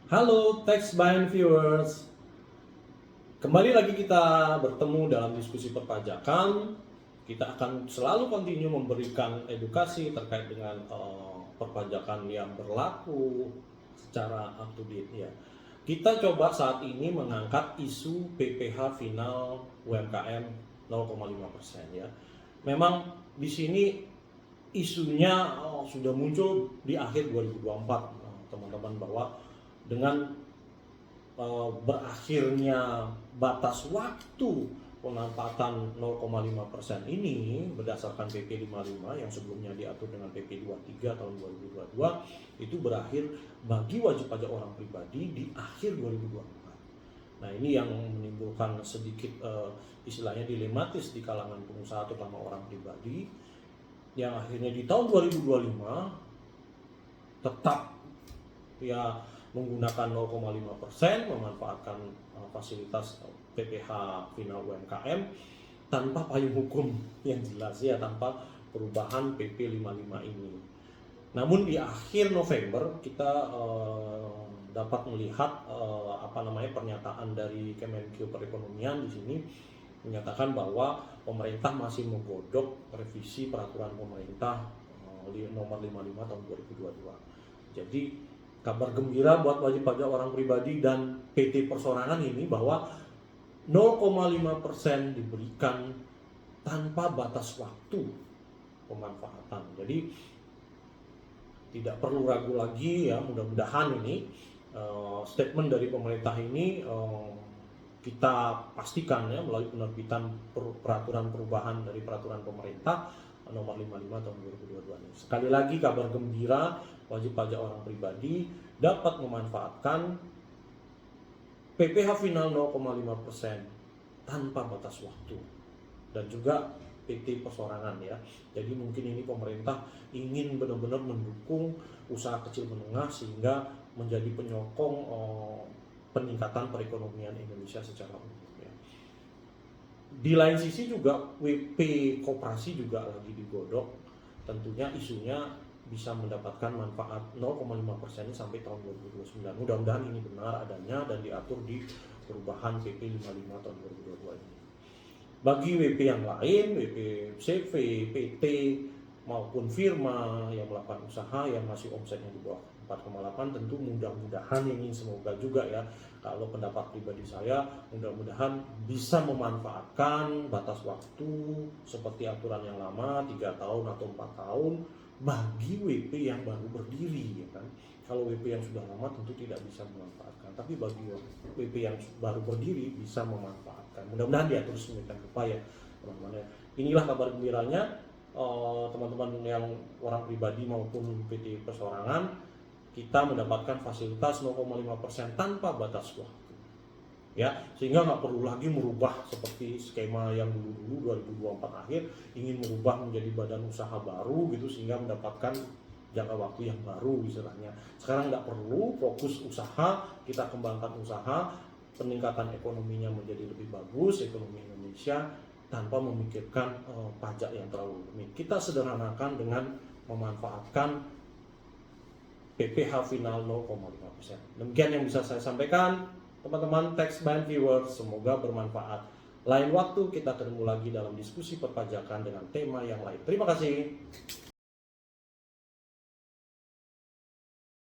Halo Tax Bind viewers, kembali lagi kita bertemu dalam diskusi perpajakan. Kita akan selalu continue memberikan edukasi terkait dengan perpajakan yang berlaku secara up to date ya. Kita coba saat ini mengangkat isu PPh final UMKM 0,5% ya. Memang di sini isunya sudah muncul di akhir 2024 teman-teman, bahwa dengan berakhirnya batas waktu pemanfaatan 0,5% ini berdasarkan PP 55 yang sebelumnya diatur dengan PP 23 tahun 2022 itu berakhir bagi wajib pajak orang pribadi di akhir 2024. Nah, ini yang menimbulkan sedikit istilahnya dilematis di kalangan pengusaha terutama orang pribadi, yang akhirnya di tahun 2025 tetap ya menggunakan 0,5% memanfaatkan fasilitas PPh final UMKM tanpa payung hukum yang jelas ya, tanpa perubahan PP 55 ini. Namun di akhir November kita dapat melihat pernyataan dari Kemenkeu Perekonomian di sini menyatakan bahwa pemerintah masih menggodok revisi peraturan pemerintah nomor 55 tahun 2022. Jadi kabar gembira buat wajib pajak orang pribadi dan PT persorangan ini bahwa 0,5% diberikan tanpa batas waktu pemanfaatan. Jadi tidak perlu ragu lagi ya, mudah-mudahan ini statement dari pemerintah ini kita pastikan ya melalui penerbitan peraturan perubahan dari peraturan pemerintah nomor 55 tahun 2022 ini. Sekali lagi kabar gembira, wajib pajak orang pribadi dapat memanfaatkan PPh final 0,5% tanpa batas waktu, dan juga PT persorangan ya. Jadi mungkin ini pemerintah ingin benar-benar mendukung usaha kecil menengah sehingga menjadi penyokong peningkatan perekonomian Indonesia secara umum ya. Di lain sisi juga WP koperasi juga lagi digodok, tentunya isunya bisa mendapatkan manfaat 0,5% sampai tahun 2029. Mudah-mudahan ini benar adanya dan diatur di perubahan PP 55 tahun 2022 ini. Bagi WP yang lain, WP CV, PT maupun firma yang melakukan usaha yang masih omsetnya di bawah 4,8, tentu mudah-mudahan ini, semoga juga ya, kalau pendapat pribadi saya, mudah-mudahan bisa memanfaatkan batas waktu seperti aturan yang lama 3 tahun atau 4 tahun bagi WP yang baru berdiri ya kan. Kalau WP yang sudah lama tentu tidak bisa memanfaatkan, tapi bagi WP yang baru berdiri bisa memanfaatkan. Mudah-mudahan diatur sedemikian rupa ya teman-teman. Inilah kabar gembiranya teman-teman yang orang pribadi maupun PT persorangan, kita mendapatkan fasilitas 0,5% tanpa batas waktu ya, sehingga nggak perlu lagi merubah seperti skema yang dulu 2024 akhir ingin merubah menjadi badan usaha baru gitu sehingga mendapatkan jangka waktu yang baru istilahnya. Sekarang nggak perlu, fokus usaha, kita kembangkan usaha, peningkatan ekonominya menjadi lebih bagus, ekonomi Indonesia, tanpa memikirkan pajak yang terlalu rumit. Kita sederhanakan dengan memanfaatkan PPh final 0,5%. Demikian yang bisa saya sampaikan, teman-teman Tax Bind viewers, semoga bermanfaat. Lain waktu kita ketemu lagi dalam diskusi perpajakan dengan tema yang lain. Terima kasih.